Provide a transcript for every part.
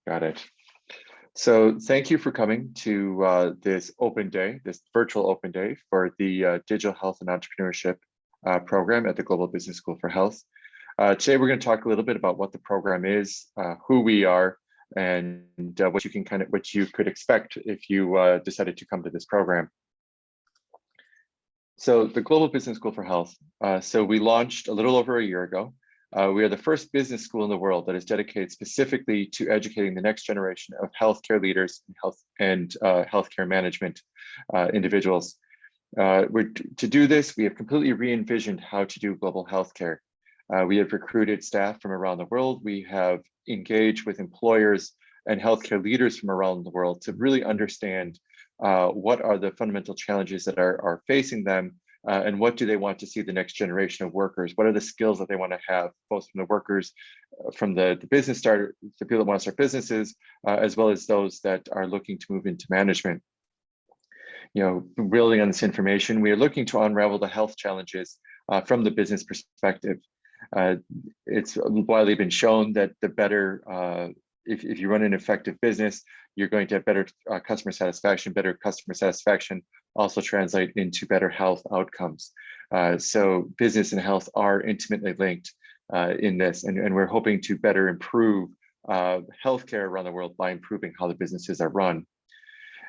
Got it. So thank you for coming to this open day, this virtual open day for the Digital Health and Entrepreneurship program at the Global Business School for Health. Today, we're going to talk a little bit about what the program is, who we are, and what you could expect if you decided to come to this program. So the Global Business School for Health. So we launched a little over a year ago. We are the first business school in the world that is dedicated specifically to educating the next generation of healthcare leaders and healthcare management individuals. To do this, we have completely re-envisioned how to do global healthcare. We have recruited staff from around the world. We have engaged with employers and healthcare leaders from around the world to really understand what are the fundamental challenges that are facing them, and what do they want to see the next generation of workers? What are the skills that they want to have, both from the workers, from the business starter, the people that want to start businesses, as well as those that are looking to move into management. Building on this information, we are looking to unravel the health challenges from the business perspective. It's widely been shown that the better, if you run an effective business, you're going to have better customer satisfaction. Better customer satisfaction also translate into better health outcomes. So business and health are intimately linked in this, and we're hoping to better improve healthcare around the world by improving how the businesses are run.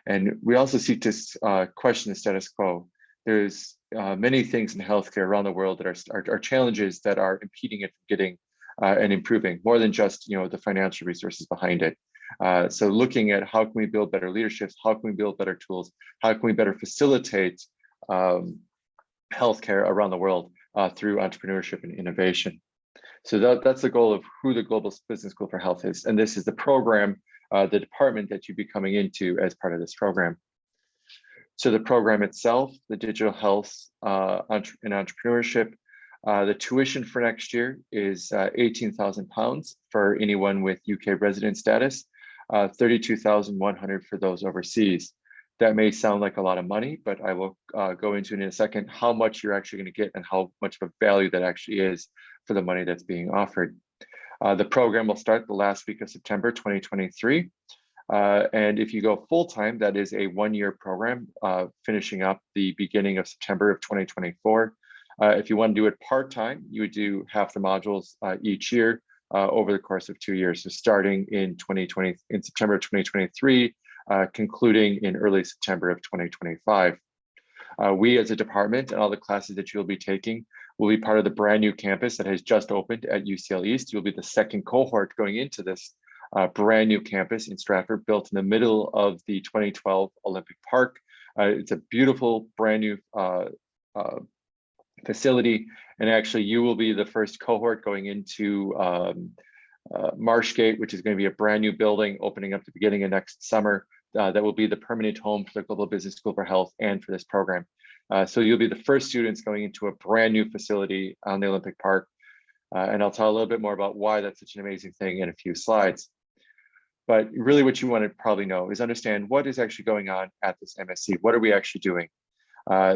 And we also seek to question the status quo. There's many things in healthcare around the world that are challenges that are impeding it from getting and improving, more than just the financial resources behind it. So looking at how can we build better leaderships, how can we build better tools, how can we better facilitate healthcare around the world through entrepreneurship and innovation. So that's the goal of who the Global Business School for Health is. And this is the program, the department that you'd be coming into as part of this program. So the program itself, the Digital Health and Entrepreneurship, the tuition for next year is £18,000 for anyone with UK resident status, $32,100 for those overseas. That may sound like a lot of money, but I will go into in a second how much you're actually going to get and how much of a value that actually is for the money that's being offered. The program will start the last week of September 2023. And if you go full-time, that is a one-year program finishing up the beginning of September of 2024. If you want to do it part-time, you would do half the modules each year over the course of 2 years. So starting in September of 2023, concluding in early September of 2025. We as a department and all the classes that you'll be taking will be part of the brand new campus that has just opened at UCL East. You'll be the second cohort going into this brand new campus in Stratford, built in the middle of the 2012 Olympic Park. It's a beautiful brand new facility, and actually you will be the first cohort going into Marshgate, which is going to be a brand new building opening up the beginning of next summer. That will be the permanent home for the Global Business School for Health and for this program. So you'll be the first students going into a brand new facility on the Olympic Park. And I'll tell a little bit more about why that's such an amazing thing in a few slides. But really what you want to probably know is understand what is actually going on at this MSc. What are we actually doing?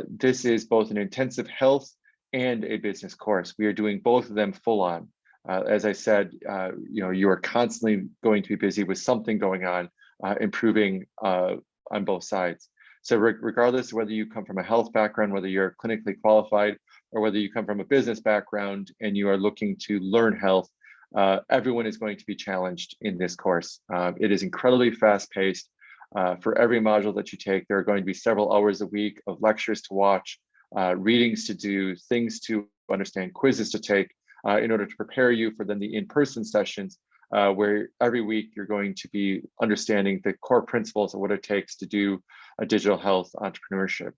This is both an intensive health and a business course. We are doing both of them full on. As I said, you are constantly going to be busy with something going on, improving on both sides. So regardless of whether you come from a health background, whether you're clinically qualified, or whether you come from a business background and you are looking to learn health, everyone is going to be challenged in this course. It is incredibly fast-paced. For every module that you take, there are going to be several hours a week of lectures to watch, readings to do, things to understand, quizzes to take in order to prepare you for then the in-person sessions, where every week you're going to be understanding the core principles of what it takes to do a digital health entrepreneurship.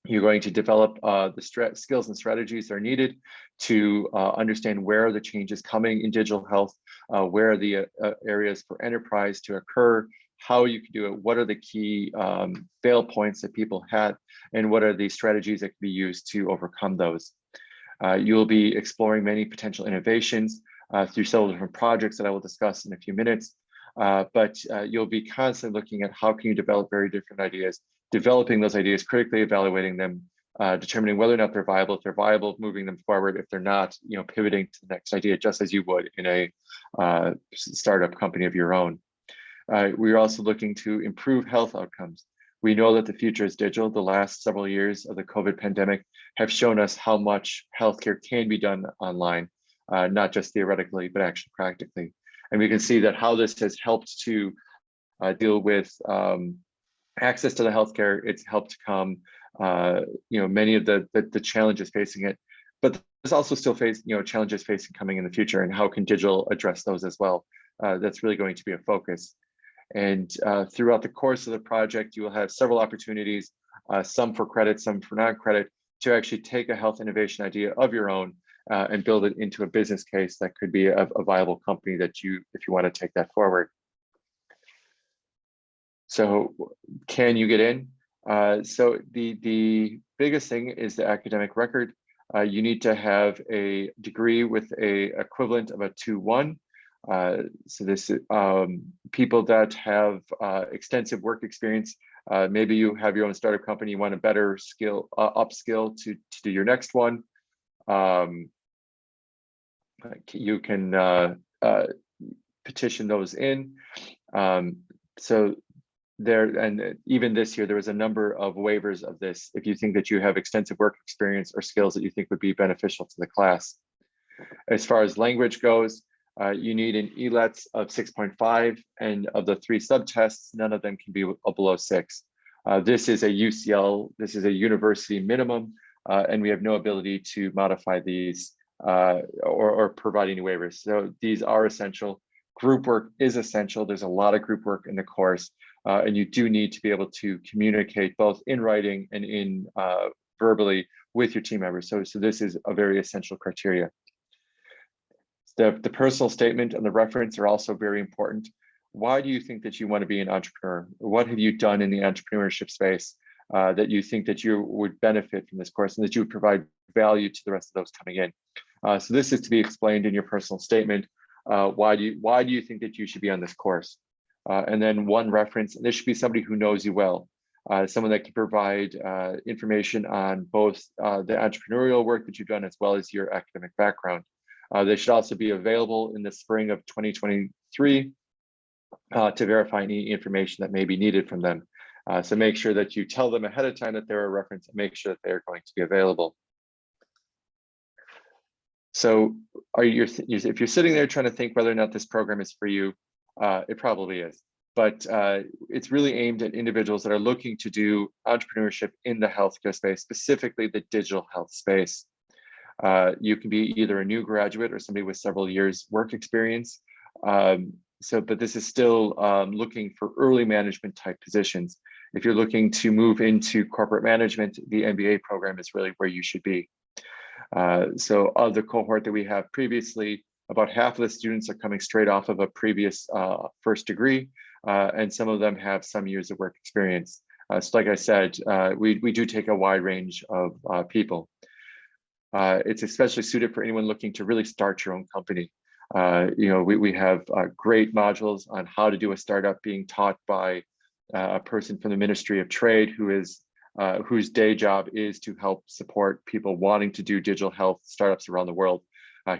You're going to develop the skills and strategies that are needed to understand where are the changes coming in digital health, where are the areas for enterprise to occur, how you can do it, what are the key fail points that people had, and what are the strategies that can be used to overcome those. You'll be exploring many potential innovations through several different projects that I will discuss in a few minutes. But you'll be constantly looking at how can you develop very different ideas, developing those ideas, critically evaluating them, determining whether or not they're viable. If they're viable, moving them forward. If they're not, pivoting to the next idea, just as you would in a startup company of your own. We're also looking to improve health outcomes. We know that the future is digital. The last several years of the COVID pandemic have shown us how much healthcare can be done online, not just theoretically, but actually practically. And we can see that how this has helped to deal with access to the healthcare. It's helped come, many of the challenges facing it, but there's also still challenges facing coming in the future, and how can digital address those as well? That's really going to be a focus. And throughout the course of the project, you will have several opportunities, some for credit, some for non-credit, to actually take a health innovation idea of your own and build it into a business case that could be a viable company that if you want to take that forward. So can you get in? So the biggest thing is the academic record. You need to have a degree with a equivalent of a 2-1. So this people that have extensive work experience, maybe you have your own startup company, you want a better skill, upskill to do your next one. You can petition those in. So there, and even this year, there was a number of waivers of this if you think that you have extensive work experience or skills that you think would be beneficial to the class. As far as language goes, you need an ELETS of 6.5, and of the 3 subtests, none of them can be below 6. This is a UCL, this is a university minimum, and we have no ability to modify these or provide any waivers. So these are essential. Group work is essential. There's a lot of group work in the course, and you do need to be able to communicate both in writing and in verbally with your team members. So this is a very essential criteria. The personal statement and the reference are also very important. Why do you think that you want to be an entrepreneur? What have you done in the entrepreneurship space that you think that you would benefit from this course and that you would provide value to the rest of those coming in? So this is to be explained in your personal statement. Why do you think that you should be on this course? And then one reference, and this should be somebody who knows you well, someone that can provide information on both the entrepreneurial work that you've done as well as your academic background. They should also be available in the spring of 2023 to verify any information that may be needed from them. So make sure that you tell them ahead of time that they're a reference and make sure that they're going to be available. So if you're sitting there trying to think whether or not this program is for you, it probably is. But it's really aimed at individuals that are looking to do entrepreneurship in the healthcare space, specifically the digital health space. You can be either a new graduate or somebody with several years work experience. But this is still looking for early management type positions. If you're looking to move into corporate management, the MBA program is really where you should be. So of the cohort that we have previously, about half of the students are coming straight off of a previous first degree, and some of them have some years of work experience. So like I said, we do take a wide range of people. It's especially suited for anyone looking to really start your own company. We have great modules on how to do a startup being taught by a person from the Ministry of Trade whose day job is to help support people wanting to do digital health startups around the world.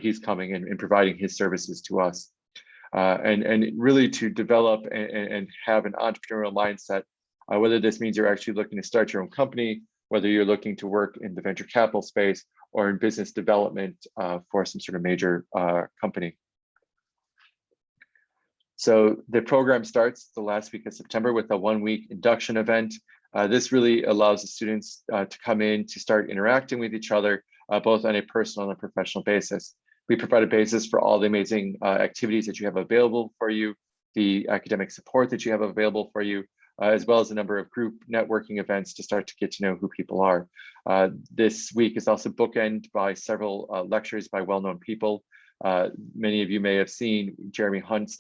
He's coming in and providing his services to us. And really to develop and have an entrepreneurial mindset, whether this means you're actually looking to start your own company, whether you're looking to work in the venture capital space or in business development for some sort of major company. So the program starts the last week of September with a 1-week induction event. This really allows the students to come in to start interacting with each other, both on a personal and a professional basis. We provide a basis for all the amazing activities that you have available for you, the academic support that you have available for you, as well as a number of group networking events to start to get to know who people are. This week is also bookended by several lectures by well-known people. Many of you may have seen Jeremy Hunt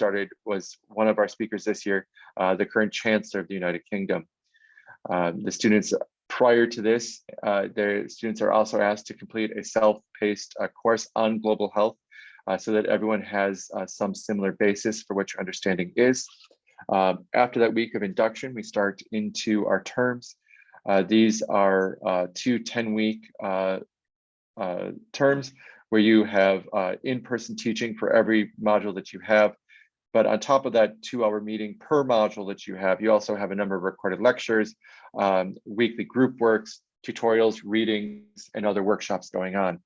was one of our speakers this year, the current Chancellor of the United Kingdom. The students prior to this, the students are also asked to complete a self-paced course on global health so that everyone has some similar basis for what your understanding is. After that week of induction, we start into our terms. These are 2 10-week terms where you have in-person teaching for every module that you have, But on top of that 2-hour meeting per module that you have, you also have a number of recorded lectures, weekly group works, tutorials, readings, and other workshops going on.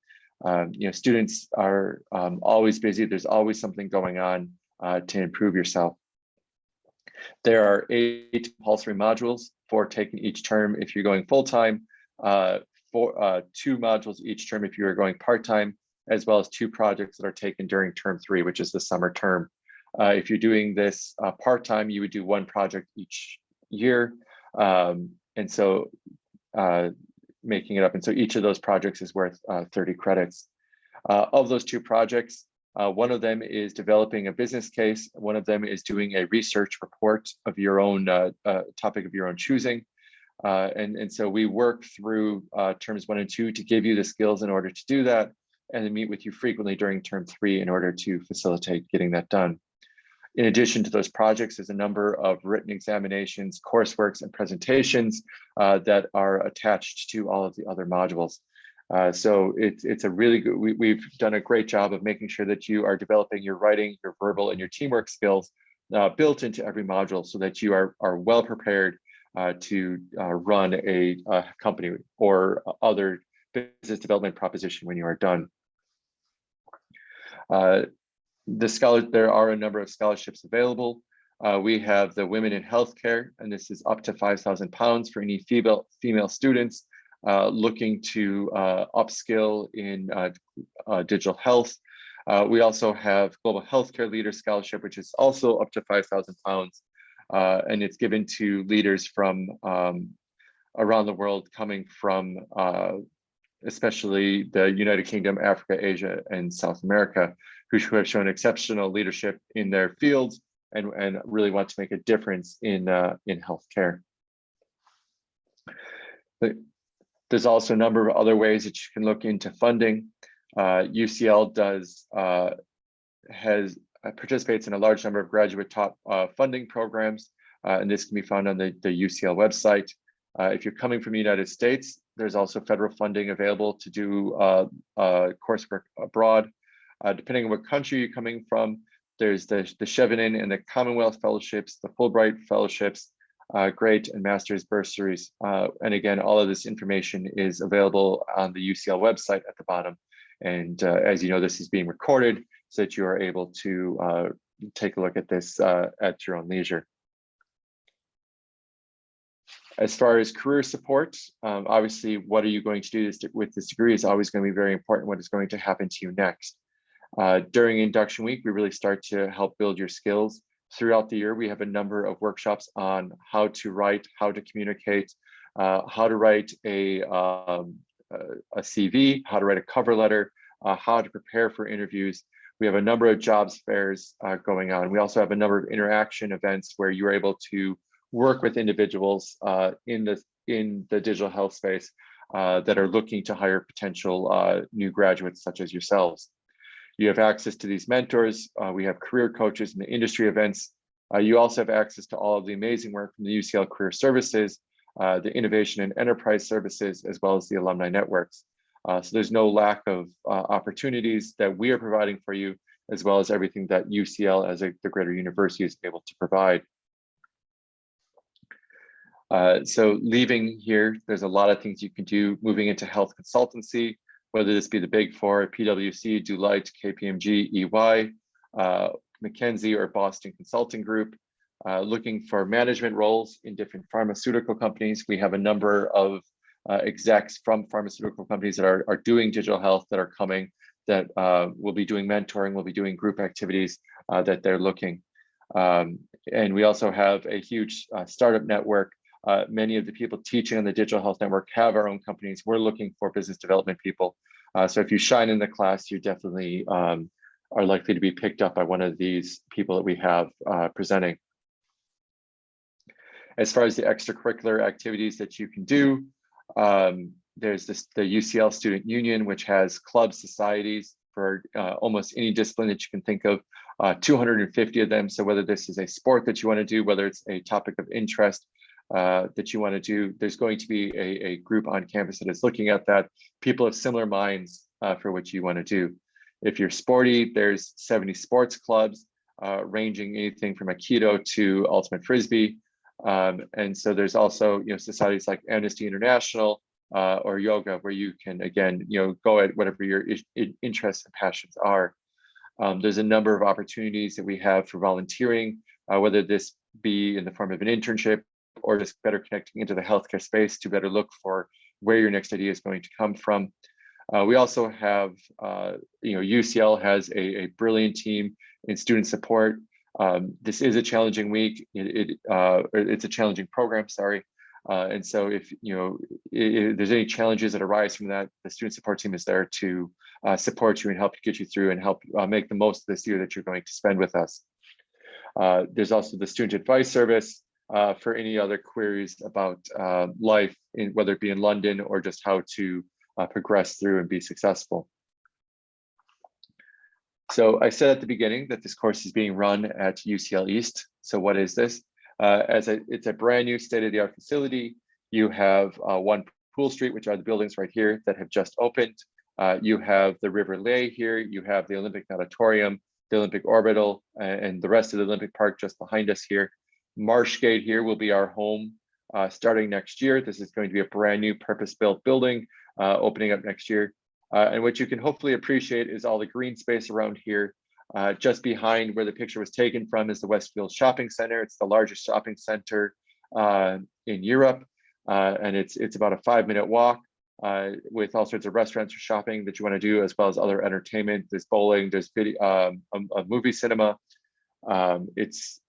Students are always busy. There's always something going on to improve yourself. There are 8 compulsory modules for taking each term if you're going full-time, 2 modules each term if you are going part-time, as well as 2 projects that are taken during term 3, which is the summer term. If you're doing this part-time, you would do 1 project each year. And so making it up. And so each of those projects is worth 30 credits. Of those 2 projects, one of them is developing a business case. One of them is doing a research report of your own topic of your own choosing. And so we work through terms 1 and 2 to give you the skills in order to do that, and then meet with you frequently during term 3 in order to facilitate getting that done. In addition to those projects, there's a number of written examinations, courseworks, and presentations that are attached to all of the other modules. So it's a really good, we've done a great job of making sure that you are developing your writing, your verbal, and your teamwork skills built into every module so that you are well prepared to run a company or other business development proposition when you are done. There are a number of scholarships available. We have the Women in Healthcare, and this is up to £5,000 for any female students looking to upskill in digital health. We also have Global Healthcare Leader Scholarship, which is also up to £5,000, and it's given to leaders from around the world, coming from especially the United Kingdom, Africa, Asia, and South America, who have shown exceptional leadership in their fields and really want to make a difference in healthcare. There's also a number of other ways that you can look into funding. UCL participates in a large number of graduate top funding programs, and this can be found on the UCL website. If you're coming from the United States, there's also federal funding available to do coursework abroad. Depending on what country you're coming from, there's the Chevening and the Commonwealth Fellowships, the Fulbright Fellowships, Great and Master's bursaries. And again, all of this information is available on the UCL website at the bottom. And as you know, this is being recorded so that you are able to take a look at this at your own leisure. As far as career support, obviously, what are you going to do with this degree is always going to be very important. What is going to happen to you next? During induction week, we really start to help build your skills. Throughout the year, we have a number of workshops on how to write, how to communicate, how to write a CV, how to write a cover letter, how to prepare for interviews. We have a number of jobs fairs going on. We also have a number of interaction events where you're able to work with individuals in the digital health space that are looking to hire potential new graduates such as yourselves. You have access to these mentors. We have career coaches in the industry events. You also have access to all of the amazing work from the UCL Career Services, the Innovation and Enterprise Services, as well as the alumni networks. So there's no lack of opportunities that we are providing for you, as well as everything that UCL as the greater university is able to provide. So leaving here, there's a lot of things you can do moving into health consultancy, whether this be the Big Four, PwC, Deloitte, KPMG, EY, McKinsey, or Boston Consulting Group. Looking for management roles in different pharmaceutical companies. We have a number of execs from pharmaceutical companies that are doing digital health that are coming, that will be doing mentoring, will be doing group activities that they're looking. And we also have a huge startup network. Many of the people teaching on the Digital Health Network have our own companies. We're looking for business development people. So if you shine in the class, you definitely are likely to be picked up by one of these people that we have presenting. As far as the extracurricular activities that you can do, there's the UCL Student Union, which has club societies for almost any discipline that you can think of, 250 of them. So whether this is a sport that you want to do, whether it's a topic of interest that you want to do, there's going to be a group on campus that is looking at that. People of similar minds for what you want to do. If you're sporty, there's 70 sports clubs. ranging anything from Aikido to ultimate frisbee. And so there's also societies like Amnesty International or yoga, where you can again go at whatever your interests and passions are. There's a number of opportunities that we have for volunteering, whether this be in the form of an internship or just better connecting into the healthcare space to better look for where your next idea is going to come from. We also have, UCL has a brilliant team in student support. This is a challenging week. It's a challenging program, sorry. And so if there's any challenges that arise from that, the student support team is there to support you and help get you through and help make the most of this year that you're going to spend with us. There's also the student advice service for any other queries about life, whether it be in London or just how to progress through and be successful. So I said at the beginning that this course is being run at UCL East. So what is this? It's a brand new state-of-the-art facility. You have One Pool Street, which are the buildings right here that have just opened. You have the River Lea here. You have the Olympic Auditorium, the Olympic Orbital, and the rest of the Olympic Park just behind us here. Marshgate here will be our home starting next year. This is going to be a brand new purpose-built building opening up next year. And what you can hopefully appreciate is all the green space around here. Just behind where the picture was taken from is the Westfield Shopping Center. It's the largest shopping center in Europe. And it's about a 5-minute walk with all sorts of restaurants or shopping that you want to do, as well as other entertainment. There's bowling, there's video, a movie cinema. It's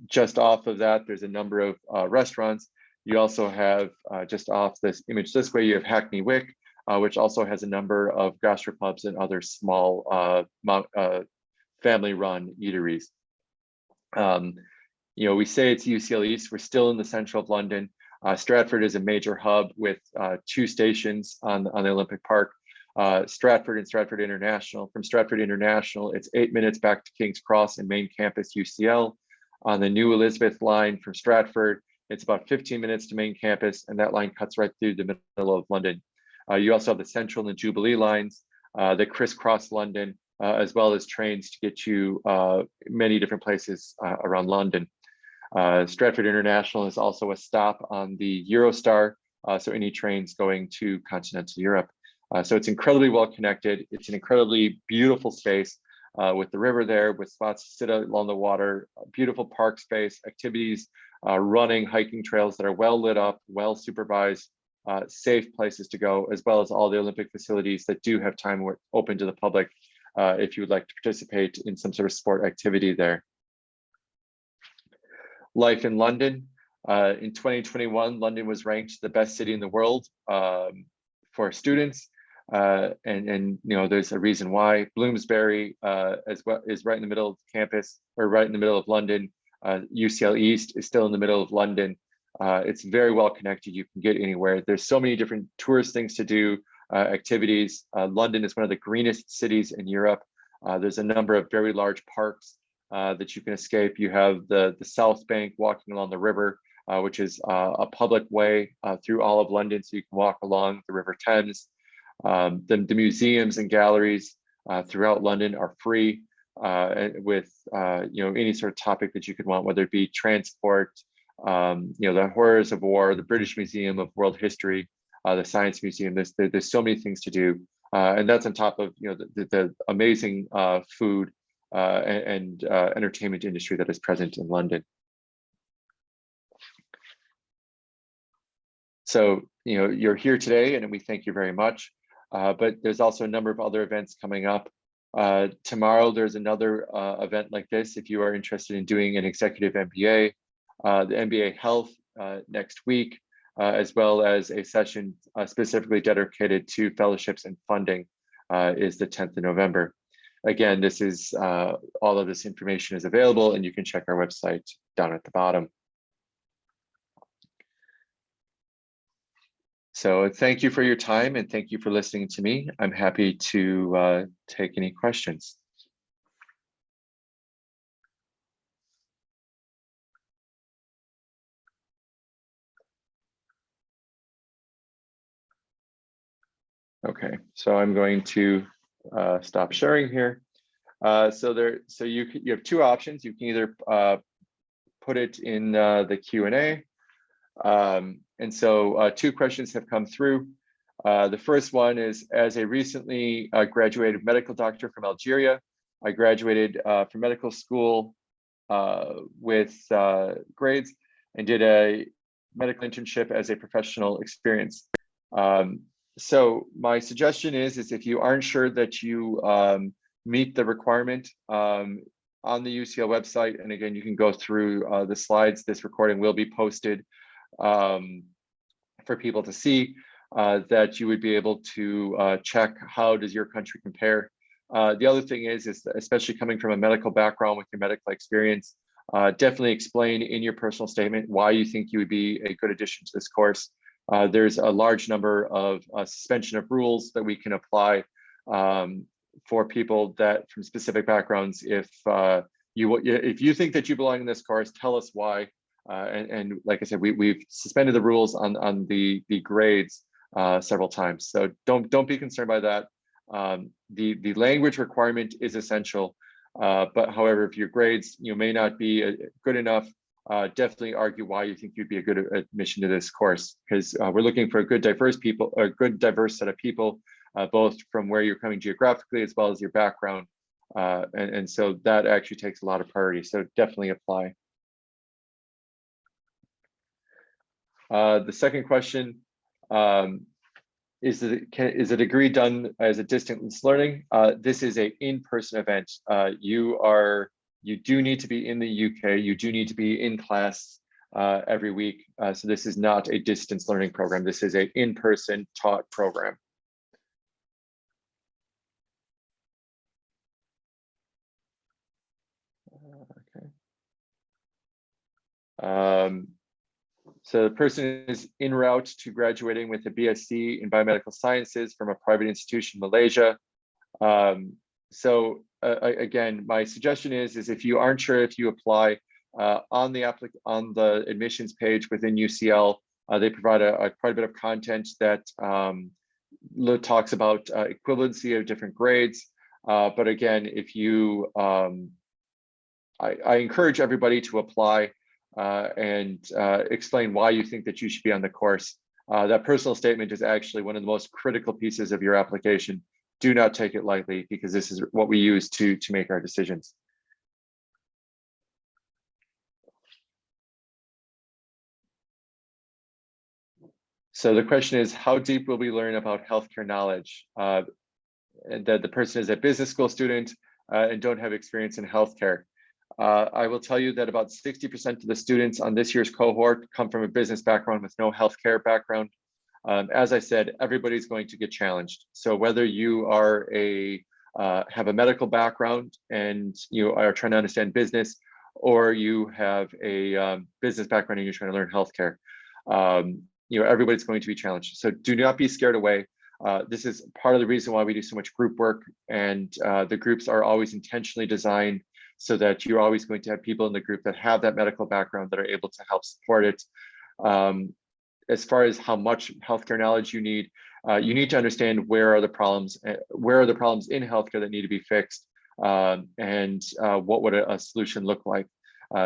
just off of that, there's a number of restaurants. You also have just off this image this way, you have Hackney Wick, which also has a number of gastropubs and other small family-run eateries. We say it's UCL East. We're still in the center of London. Stratford is a major hub with 2 stations on the Olympic Park, Stratford and Stratford International. From Stratford International, it's 8 minutes back to King's Cross and main campus UCL. On the New Elizabeth line from Stratford, it's about 15 minutes to main campus, and that line cuts right through the middle of London. You also have the Central and the Jubilee lines that crisscross London, as well as trains to get you many different places around London. Stratford International is also a stop on the Eurostar, so any trains going to continental Europe. So it's incredibly well connected. It's an incredibly beautiful space with the river there, with spots to sit along the water, beautiful park space, activities, running, hiking trails that are well lit up, well supervised, safe places to go, as well as all the Olympic facilities that do have time open to the public if you would like to participate in some sort of sport activity there. Life in London. In 2021, London was ranked the best city in the world for students. And there's a reason why. Bloomsbury as well is right in the middle of campus, or right in the middle of London. UCL East is still in the middle of London. It's very well connected. You can get anywhere. There's so many different tourist things to do, activities. London is one of the greenest cities in Europe. There's a number of very large parks that you can escape. You have the South Bank walking along the river, which is a public way through all of London, so you can walk along the River Thames. The museums and galleries throughout London are free with any sort of topic that you could want, whether it be transport, the horrors of war, the British Museum of World History, the Science Museum. There's so many things to do, and that's on top of the amazing food and entertainment industry that is present in London. So you're here today, and we thank you very much. But there's also a number of other events coming up. Tomorrow, there's another event like this if you are interested in doing an executive MBA, the MBA Health next week, as well as a session specifically dedicated to fellowships and funding is the 10th of November. Again, this is all of this information is available, and you can check our website down at the bottom. So thank you for your time, and thank you for listening to me. I'm happy to take any questions. Okay, so I'm going to stop sharing here. So you have two options. You can either put it in the Q&A. And so two questions have come through. The first one is, as a recently graduated medical doctor from Algeria, I graduated from medical school with grades and did a medical internship as a professional experience. So my suggestion is if you aren't sure that you meet the requirement on the UCL website, and again, you can go through the slides. This recording will be posted for people to see, that you would be able to check how does your country compare. The other thing is especially coming from a medical background with your medical experience, definitely explain in your personal statement why you think you would be a good addition to this course. There's a large number of suspension of rules that we can apply for people that from specific backgrounds. If you think that you belong in this course, tell us why. And like I said, we've suspended the rules on the grades several times. So don't be concerned by that. The language requirement is essential, but however, if your grades may not be good enough, definitely argue why you think you'd be a good admission to this course, because we're looking for a good diverse set of people, both from where you're coming geographically as well as your background, and so that actually takes a lot of priority. So definitely apply. The second question, is a degree done as a distance learning? This is an in-person event. You do need to be in the UK. You do need to be in class every week. So this is not a distance learning program. This is an in-person taught program. Okay. So the person is en route to graduating with a BSc in biomedical sciences from a private institution in Malaysia. Again, my suggestion is if you aren't sure if you apply, on the admissions page within UCL, they provide quite a bit of content that talks about equivalency of different grades. But again, if you, I encourage everybody to apply and explain why you think that you should be on the course. That personal statement is actually one of the most critical pieces of your application. Do not take it lightly, because this is what we use to make our decisions. So the question is, how deep will we learn about healthcare knowledge? And that the person is a business school student and don't have experience in healthcare. I will tell you that about 60% of the students on this year's cohort come from a business background with no healthcare background. As I said, everybody's going to get challenged. So whether you are have a medical background and you are trying to understand business, or you have a business background and you're trying to learn healthcare, everybody's going to be challenged. So do not be scared away. This is part of the reason why we do so much group work, and the groups are always intentionally designed so that you're always going to have people in the group that have that medical background that are able to help support it. As far as how much healthcare knowledge you need to understand where are the problems in healthcare that need to be fixed, and what would a solution look like.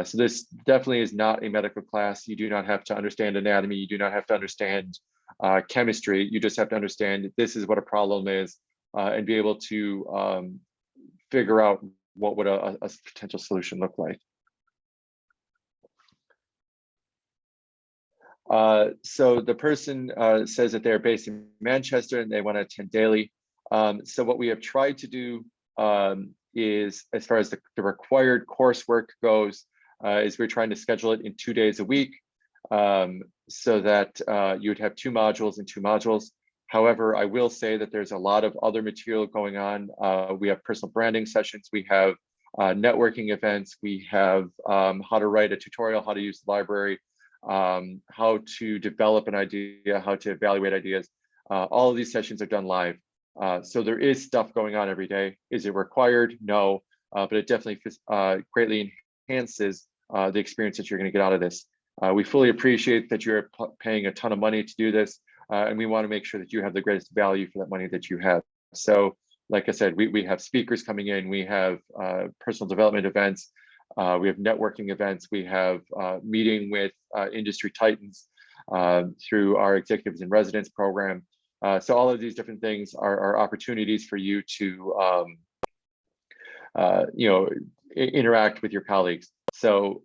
So this definitely is not a medical class. You do not have to understand anatomy. You do not have to understand chemistry. You just have to understand this is what a problem is, and be able to figure out what would a potential solution look like. So the person says that they're based in Manchester and they want to attend daily. So what we have tried to do is, as far as the required coursework goes, is we're trying to schedule it in 2 days a week, so that you would have 2 modules and 2 modules. However, I will say that there's a lot of other material going on. We have personal branding sessions, we have networking events, we have how to write a tutorial, how to use the library, how to develop an idea, how to evaluate ideas. All of these sessions are done live. So there is stuff going on every day. Is it required? No, but it definitely greatly enhances the experience that you're going to get out of this. We fully appreciate that you're paying a ton of money to do this, and we want to make sure that you have the greatest value for that money that you have. So like I said, we have speakers coming in, we have personal development events, we have networking events, we have meeting with industry titans through our executives in residence program. So all of these different things are opportunities for you to interact with your colleagues. So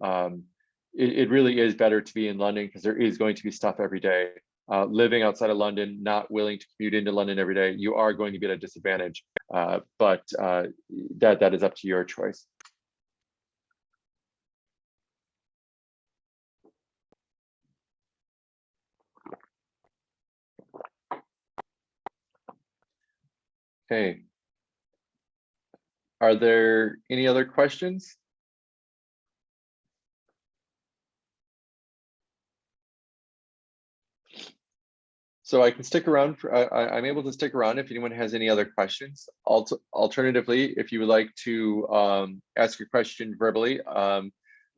it really is better to be in London because there is going to be stuff every day. Living outside of London, not willing to commute into London every day, you are going to be at a disadvantage. But that is up to your choice. Okay. Are there any other questions? So I can stick around. I'm able to stick around if anyone has any other questions. Alternatively, if you would like to ask your question verbally,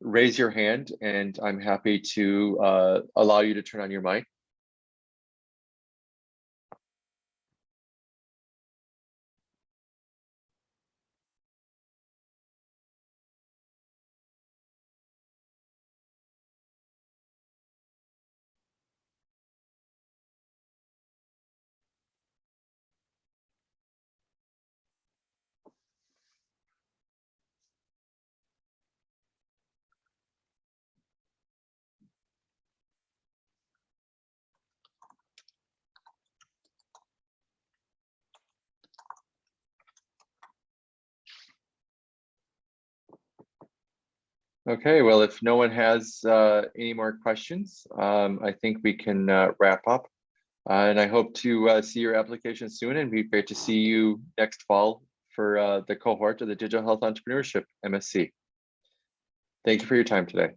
raise your hand and I'm happy to allow you to turn on your mic. Okay, well, if no one has any more questions, I think we can wrap up. And I hope to see your application soon, and it'd be great to see you next fall for the cohort of the Digital Health Entrepreneurship MSc. Thank you for your time today.